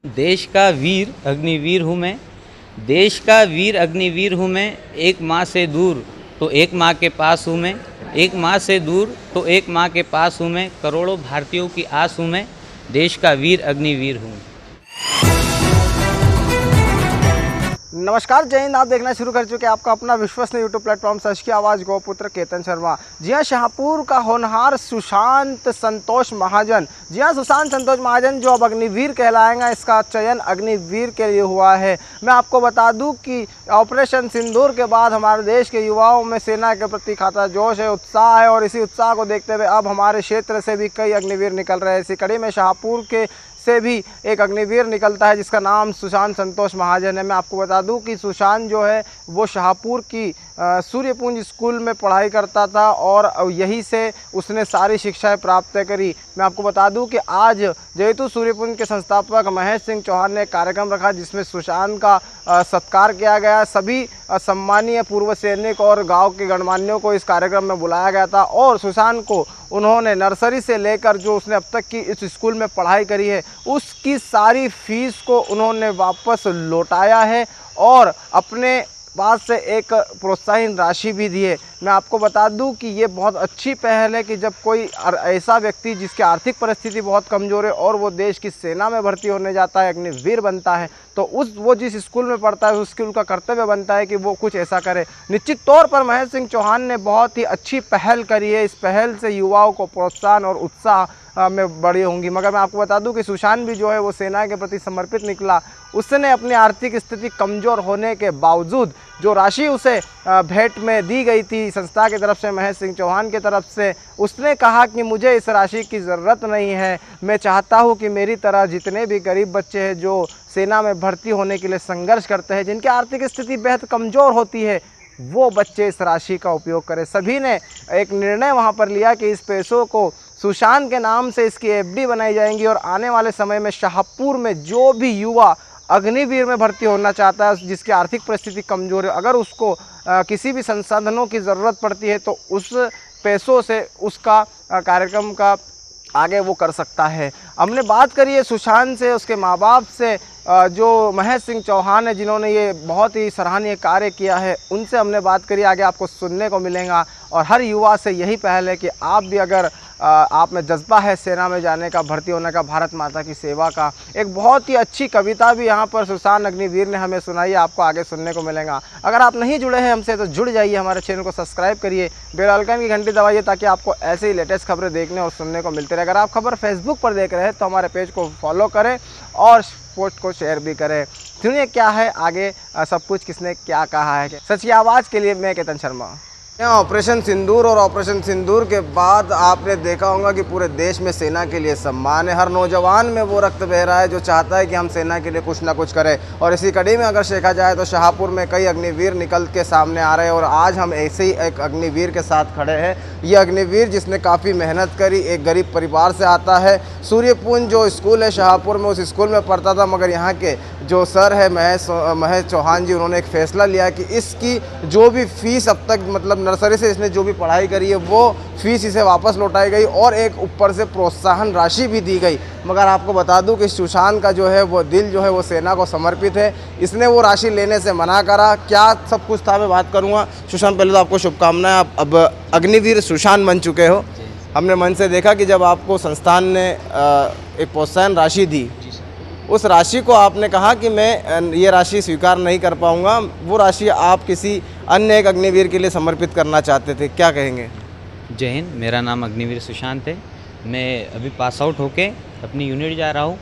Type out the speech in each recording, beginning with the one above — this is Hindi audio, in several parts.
देश का वीर अग्निवीर हूँ मैं। देश का वीर अग्निवीर हूँ मैं। एक माँ से दूर तो एक माँ के पास हूँ मैं। एक माँ से दूर तो एक माँ के पास हूँ मैं। करोड़ों भारतीयों की आस हूँ मैं। देश का वीर अग्निवीर हूँ। नमस्कार, जय हिंद। आप देखना शुरू कर चुके हैं आपका अपना विश्वसनीय यूट्यूब प्लेटफॉर्म सच की आवाज़ गौपुत्र केतन शर्मा। जी हाँ, शाहपुर का होनहार सुशांत संतोष महाजन, जी हाँ, सुशांत संतोष महाजन जो अब अग्निवीर कहलाएंगा, इसका चयन अग्निवीर के लिए हुआ है। मैं आपको बता दूं कि ऑपरेशन सिंदूर के बाद हमारे देश के युवाओं में सेना के प्रति खाता जोश है, उत्साह है, और इसी उत्साह को देखते हुए अब हमारे क्षेत्र से भी कई अग्निवीर निकल रहे हैं। इसी कड़ी में शाहपुर के से भी एक अग्निवीर निकलता है जिसका नाम सुशांत संतोष महाजन है। मैं आपको बता दूं कि सुशांत जो है वो शाहपुर की सूर्यपुंज स्कूल में पढ़ाई करता था और यहीं से उसने सारी शिक्षाएं प्राप्त करी। मैं आपको बता दूं कि आज जेतु सूर्यपुंज के संस्थापक महेश सिंह चौहान ने एक कार्यक्रम रखा जिसमें सुशांत का सत्कार किया गया। सभी सम्मानीय पूर्व सैनिक और गांव के गणमान्यों को इस कार्यक्रम में बुलाया गया था और सुशांत को उन्होंने नर्सरी से लेकर जो उसने अब तक की इस स्कूल में पढ़ाई करी है उसकी सारी फीस को उन्होंने वापस लौटाया है और अपने पास से एक प्रोत्साहन राशि भी दी है। मैं आपको बता दूं कि ये बहुत अच्छी पहल है कि जब कोई ऐसा व्यक्ति जिसकी आर्थिक परिस्थिति बहुत कमज़ोर है और वो देश की सेना में भर्ती होने जाता है, अग्निवीर बनता है, तो वो जिस स्कूल में पढ़ता है उस स्कूल का कर्तव्य बनता है कि वो कुछ ऐसा करे। निश्चित तौर पर महेश सिंह चौहान ने बहुत ही अच्छी पहल करी है। इस पहल से युवाओं को प्रोत्साहन और उत्साह में बड़ी होंगी। मगर मैं आपको बता दूं कि सुशांत भी जो है वो सेना के प्रति समर्पित निकला। उसने अपनी आर्थिक स्थिति कमज़ोर होने के बावजूद जो राशि उसे भेंट में दी गई थी संस्था की तरफ से, महेश सिंह चौहान की तरफ से, उसने कहा कि मुझे इस राशि की ज़रूरत नहीं है। मैं चाहता हूं कि मेरी तरह जितने भी गरीब बच्चे हैं जो सेना में भर्ती होने के लिए संघर्ष करते हैं, जिनकी आर्थिक स्थिति बेहद कमज़ोर होती है, वो बच्चे इस राशि का उपयोग करें। सभी ने एक निर्णय वहाँ पर लिया कि इस पैसों को सुशांत के नाम से इसकी एफडी बनाई जाएंगी और आने वाले समय में शाहपुर में जो भी युवा अग्निवीर में भर्ती होना चाहता है, जिसकी आर्थिक परिस्थिति कमज़ोर है, अगर उसको किसी भी संसाधनों की ज़रूरत पड़ती है तो उस पैसों से उसका कार्यक्रम का आगे वो कर सकता है। हमने बात करी है सुशांत से, उसके माँ बाप से, जो महेश सिंह चौहान है जिन्होंने ये बहुत ही सराहनीय कार्य किया है, उनसे हमने बात करी। आगे आपको सुनने को मिलेगा और हर युवा से यही पहल है कि आप भी अगर आप में जज्बा है सेना में जाने का, भर्ती होने का, भारत माता की सेवा का। एक बहुत ही अच्छी कविता भी यहाँ पर सुशांत अग्निवीर ने हमें सुनाई है, आपको आगे सुनने को मिलेगा। अगर आप नहीं जुड़े हैं हमसे तो जुड़ जाइए, हमारे चैनल को सब्सक्राइब करिए, बेल आइकन की घंटी दबाइए ताकि आपको ऐसे ही लेटेस्ट खबरें देखने और सुनने को मिलते रहे। अगर आप खबर फेसबुक पर देख रहे हैं तो हमारे पेज को फॉलो करें और पोस्ट को शेयर भी करें। सुनिए क्या है आगे, सब कुछ किसने क्या कहा है। सच की आवाज़ के लिए मैं केतन शर्मा। ऑपरेशन सिंदूर और ऑपरेशन सिंदूर के बाद आपने देखा होगा कि पूरे देश में सेना के लिए सम्मान है। हर नौजवान में वो रक्त बह रहा है जो चाहता है कि हम सेना के लिए कुछ ना कुछ करें। और इसी कड़ी में अगर देखा जाए तो शाहपुर में कई अग्निवीर निकल के सामने आ रहे हैं और आज हम ऐसे ही एक अग्निवीर के साथ खड़े हैं। ये अग्निवीर जिसने काफ़ी मेहनत करी, एक गरीब परिवार से आता है। सूर्यपुंज जो स्कूल है शाहपुर में, उस स्कूल में पढ़ता था, मगर यहाँ के जो सर है महेश चौहान जी, उन्होंने एक फ़ैसला लिया कि इसकी जो भी फ़ीस अब तक मतलब नर्सरी से इसने जो भी पढ़ाई करी है वो फ़ीस इसे वापस लौटाई गई और एक ऊपर से प्रोत्साहन राशि भी दी गई। मगर आपको बता दूं कि सुशांत का जो है वो दिल जो है वो सेना को समर्पित है। इसने वो राशि लेने से मना करा। क्या सब कुछ था मैं बात करूँगा। सुशांत, पहले तो आपको शुभकामनाएं, आप अब अग्निवीर सुशांत बन चुके हो। हमने मन से देखा कि जब आपको संस्थान ने एक प्रोत्साहन राशि दी, उस राशि को आपने कहा कि मैं ये राशि स्वीकार नहीं कर पाऊंगा, वो राशि आप किसी अन्य एक अग्निवीर के लिए समर्पित करना चाहते थे, क्या कहेंगे? जय हिंद। मेरा नाम अग्निवीर सुशांत है। मैं अभी पास आउट होके अपनी यूनिट जा रहा हूँ।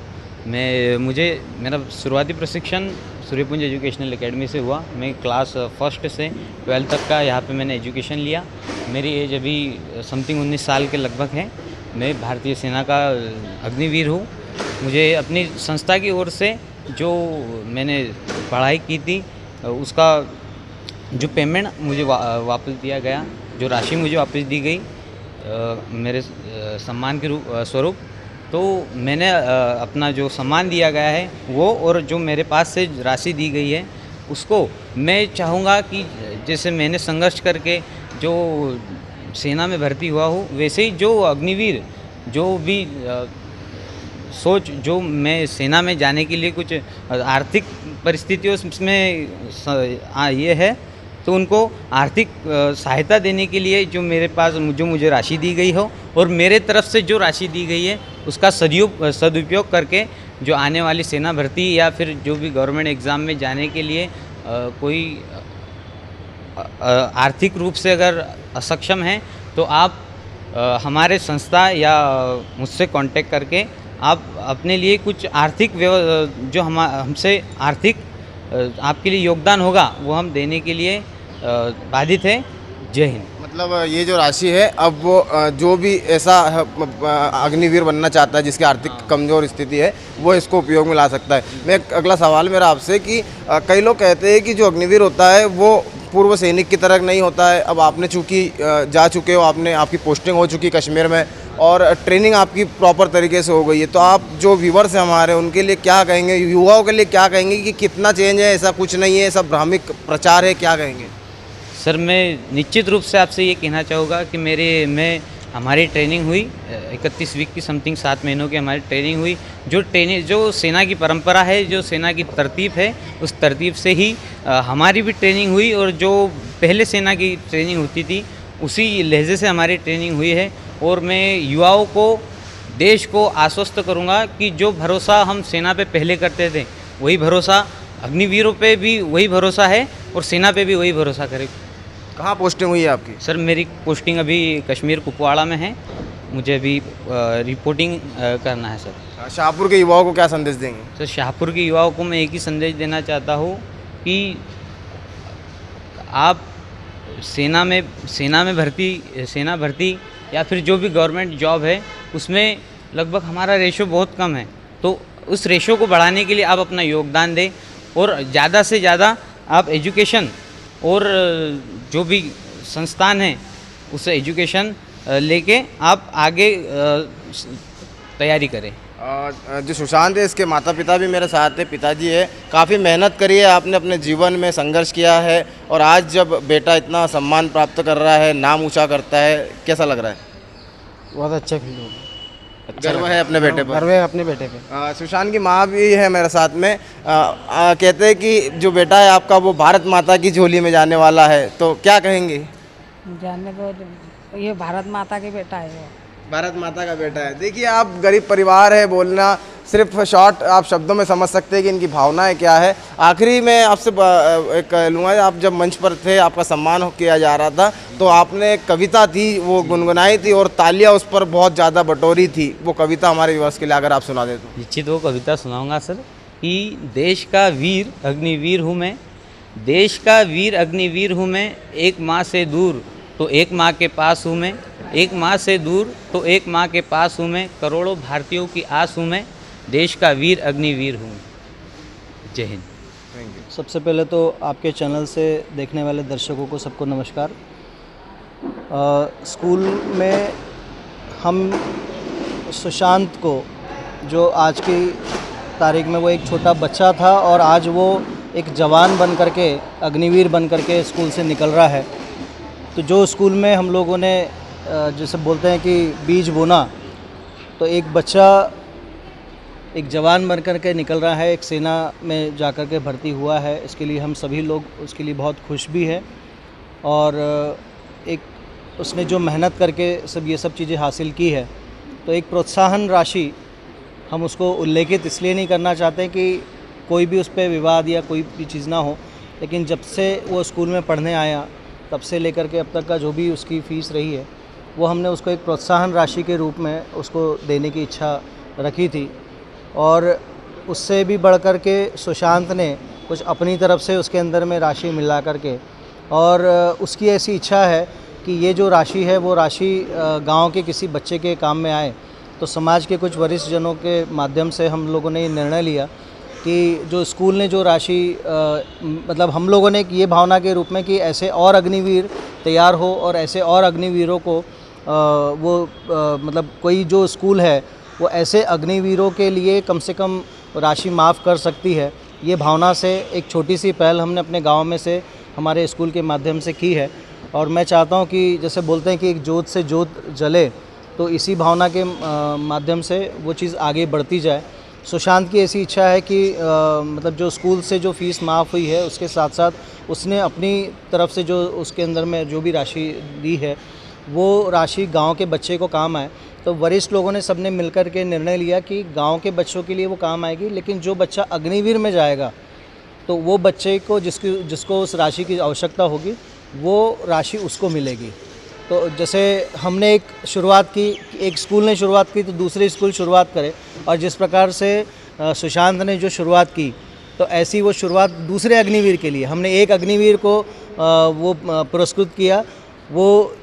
मेरा शुरुआती प्रशिक्षण सूर्यपुंज एजुकेशनल एकेडमी से हुआ। मैं क्लास 1 से 12 तक का यहाँ पे मैंने एजुकेशन लिया। मेरी एज अभी समथिंग 19 साल के लगभग है। मैं भारतीय सेना का अग्निवीर हूँ। मुझे अपनी संस्था की ओर से जो मैंने पढ़ाई की थी उसका जो पेमेंट मुझे वापस दिया गया, जो राशि मुझे वापस दी गई मेरे सम्मान के स्वरूप, तो मैंने अपना जो सम्मान दिया गया है वो और जो मेरे पास से राशि दी गई है उसको मैं चाहूँगा कि जैसे मैंने संघर्ष करके जो सेना में भर्ती हुआ हूँ, वैसे ही जो अग्निवीर जो भी सोच जो मैं सेना में जाने के लिए कुछ आर्थिक परिस्थितियों में ये है, तो उनको आर्थिक सहायता देने के लिए जो मेरे पास जो मुझे राशि दी गई हो और मेरे तरफ से जो राशि दी गई है उसका सदुपयोग करके जो आने वाली सेना भर्ती या फिर जो भी गवर्नमेंट एग्ज़ाम में जाने के लिए कोई आर्थिक रूप से अगर असक्षम हैं तो आप हमारे संस्था या मुझसे कांटेक्ट करके आप अपने लिए कुछ आर्थिक जो हमसे आर्थिक आपके लिए योगदान होगा वो हम देने के लिए बाधित है। जय हिंद। मतलब ये जो राशि है, अब वो जो भी ऐसा अग्निवीर बनना चाहता है जिसकी आर्थिक कमज़ोर स्थिति है वो इसको उपयोग में ला सकता है। मैं अगला सवाल मेरा आपसे कि कई लोग कहते हैं कि जो अग्निवीर होता है वो पूर्व सैनिक की तरह नहीं होता है। अब आपने चूँकि जा चुके हो, आपकी पोस्टिंग हो चुकी कश्मीर में और ट्रेनिंग आपकी प्रॉपर तरीके से हो गई है, तो आप जो व्यूवर्स हैं हमारे उनके लिए क्या कहेंगे, युवाओं के लिए क्या कहेंगे कि कितना चेंज है, ऐसा कुछ नहीं है, ऐसा भ्रामक प्रचार है, क्या कहेंगे? सर मैं निश्चित रूप से आपसे ये कहना चाहूँगा कि हमारी ट्रेनिंग हुई 31 वीक की समथिंग 7 महीनों की हमारी ट्रेनिंग हुई। जो सेना की परंपरा है, जो सेना की तरतीब है, उस तरतीब से ही हमारी भी ट्रेनिंग हुई और जो पहले सेना की ट्रेनिंग होती थी उसी लहजे से हमारी ट्रेनिंग हुई है। और मैं युवाओं को, देश को आश्वस्त करूँगा कि जो भरोसा हम सेना पे पहले करते थे वही भरोसा अग्निवीरों पे भी वही भरोसा है और सेना पे भी वही भरोसा करे। कहाँ पोस्टिंग हुई है आपकी? सर मेरी पोस्टिंग अभी कश्मीर कुपवाड़ा में है, मुझे अभी रिपोर्टिंग करना है सर। शाहपुर के युवाओं को क्या संदेश देंगे? सर शाहपुर के युवाओं को मैं एक ही संदेश देना चाहता हूँ कि आप सेना में भर्ती या फिर जो भी गवर्नमेंट जॉब है उसमें लगभग हमारा रेशो बहुत कम है, तो उस रेशो को बढ़ाने के लिए आप अपना योगदान दें और ज़्यादा से ज़्यादा आप एजुकेशन और जो भी संस्थान है उस एजुकेशन लेके आप आगे तैयारी करें। जो सुशांत है इसके माता पिता भी मेरे साथ है, पिताजी है। काफ़ी मेहनत करी है आपने, अपने जीवन में संघर्ष किया है और आज जब बेटा इतना सम्मान प्राप्त कर रहा है, नाम ऊंचा करता है, कैसा लग रहा है? बहुत अच्छा फील होगा। गर्व है अपने बेटे पर? गर्व है अपने बेटे पे। सुशांत की माँ भी है मेरे साथ में। कहते हैं कि जो बेटा है आपका वो भारत माता की झोली में जाने वाला है, तो क्या कहेंगे? जानने को ये भारत माता के बेटा है वो। भारत माता का बेटा है। देखिए आप गरीब परिवार है, बोलना सिर्फ शॉर्ट आप शब्दों में समझ सकते हैं कि इनकी भावनाएं क्या है। आखिरी में आपसे एक लूँगा, आप जब मंच पर थे आपका सम्मान किया जा रहा था तो आपने एक कविता थी वो गुनगुनाई थी और तालियां उस पर बहुत ज़्यादा बटोरी थी। वो कविता हमारे व्यूअर्स के लिए अगर आप सुना दें तो। निश्चित वो कविता सुनाऊंगा सर कि देश का वीर अग्निवीर हूँ मैं, देश का वीर अग्निवीर हूँ मैं, एक माँ से दूर तो एक माँ के पास हूँ मैं, एक माँ से दूर तो एक माँ के पास हूँ मैं, करोड़ों भारतीयों की आस हूँ मैं, देश का वीर अग्निवीर हूँ। जय हिंद। Thank you. सबसे पहले तो आपके चैनल से देखने वाले दर्शकों को सबको नमस्कार। स्कूल में हम सुशांत को, जो आज की तारीख में वो एक छोटा बच्चा था और आज वो एक जवान बन करके, अग्निवीर बन करके स्कूल से निकल रहा है, तो जो स्कूल में हम लोगों ने जैसे बोलते हैं कि बीज बोना, तो एक बच्चा एक जवान बन कर के निकल रहा है, एक सेना में जा कर के भर्ती हुआ है, इसके लिए हम सभी लोग उसके लिए बहुत खुश भी है। और एक उसने जो मेहनत करके ये सब चीज़ें हासिल की है, तो एक प्रोत्साहन राशि हम उसको उल्लेखित इसलिए नहीं करना चाहते कि कोई भी उस पर विवाद या कोई भी चीज़ ना हो, लेकिन जब से वो स्कूल में पढ़ने आया तब से लेकर के अब तक का जो भी उसकी फ़ीस रही है वो हमने उसको एक प्रोत्साहन राशि के रूप में उसको देने की इच्छा रखी थी। और उससे भी बढ़ कर के सुशांत ने कुछ अपनी तरफ से उसके अंदर में राशि मिला करके, और उसकी ऐसी इच्छा है कि ये जो राशि है वो राशि गांव के किसी बच्चे के काम में आए। तो समाज के कुछ वरिष्ठ जनों के माध्यम से हम लोगों ने ये निर्णय लिया कि जो स्कूल ने जो राशि मतलब हम लोगों ने ये भावना के रूप में कि ऐसे और अग्निवीर तैयार हो और ऐसे और अग्निवीरों को मतलब कोई जो स्कूल है वो ऐसे अग्निवीरों के लिए कम से कम राशि माफ़ कर सकती है, ये भावना से एक छोटी सी पहल हमने अपने गांव में से हमारे स्कूल के माध्यम से की है। और मैं चाहता हूं कि जैसे बोलते हैं कि एक जोत से जोत जले, तो इसी भावना के माध्यम से वो चीज़ आगे बढ़ती जाए। सुशांत की ऐसी इच्छा है कि मतलब जो स्कूल से जो फ़ीस माफ़ हुई है उसके साथ साथ उसने अपनी तरफ से जो उसके अंदर में जो भी राशि दी है वो राशि गांव के बच्चे को काम आए। तो वरिष्ठ लोगों ने सबने मिलकर के निर्णय लिया कि गांव के बच्चों के लिए वो काम आएगी, लेकिन जो बच्चा अग्निवीर में जाएगा तो वो बच्चे को जिसको उस राशि की आवश्यकता होगी वो राशि उसको मिलेगी। तो जैसे हमने एक शुरुआत की, एक स्कूल ने शुरुआत की तो दूसरे स्कूल शुरुआत करे, और जिस प्रकार से सुशांत ने जो शुरुआत की तो ऐसी वो शुरुआत दूसरे अग्निवीर के लिए हमने एक अग्निवीर को वो पुरस्कृत किया, वो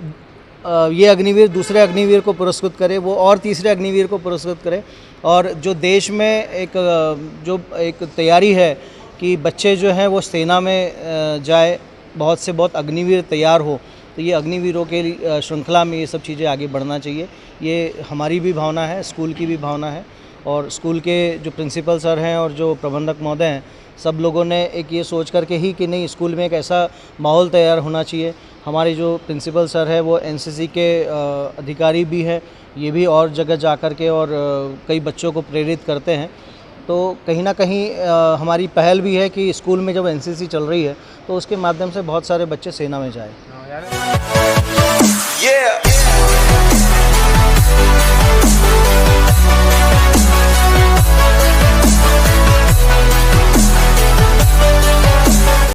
ये अग्निवीर दूसरे अग्निवीर को पुरस्कृत करे, वो और तीसरे अग्निवीर को पुरस्कृत करे। और जो देश में एक तैयारी है कि बच्चे जो हैं वो सेना में जाए, बहुत से बहुत अग्निवीर तैयार हो, तो ये अग्निवीरों के श्रृंखला में ये सब चीज़ें आगे बढ़ना चाहिए। ये हमारी भी भावना है, स्कूल की भी भावना है, और स्कूल के जो प्रिंसिपल सर हैं और जो प्रबंधक महोदय हैं, सब लोगों ने एक ये सोच करके ही कि नहीं, स्कूल में एक ऐसा माहौल तैयार होना चाहिए। हमारे जो प्रिंसिपल सर है वो एनसीसी के अधिकारी भी हैं, ये भी और जगह जा कर के और कई बच्चों को प्रेरित करते हैं। तो कहीं ना कहीं हमारी पहल भी है कि स्कूल में जब एनसीसी चल रही है तो उसके माध्यम से बहुत सारे बच्चे सेना में जाए।